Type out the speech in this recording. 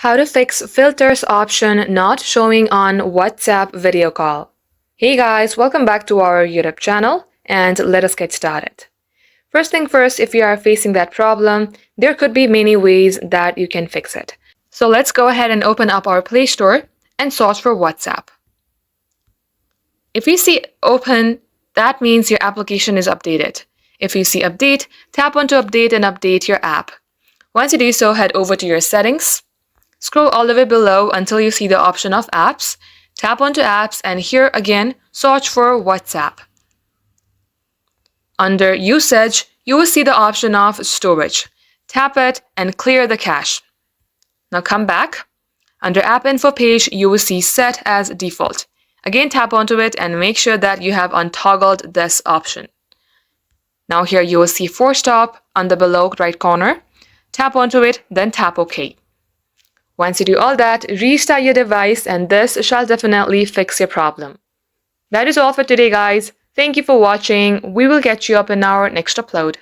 How to fix filters option not showing on WhatsApp video call. Hey guys, welcome back to our YouTube channel and let us get started. First thing first, if you are facing that problem, there could be many ways that you can fix it. So let's go ahead and open up our Play Store and search for WhatsApp. If you see open, that means your application is updated. If you see update, tap onto update and update your app. Once you do so, head over to your settings. Scroll all the way below until you see the option of apps. Tap onto apps and here again, search for WhatsApp. Under usage, you will see the option of storage. Tap it and clear the cache. Now come back. Under app info page, you will see set as default. Again, tap onto it and make sure that you have untoggled this option. Now here you will see force stop on the below right corner. Tap onto it, then tap OK. Once you do all that, restart your device and this shall definitely fix your problem. That is all for today, guys. Thank you for watching. We will catch you up in our next upload.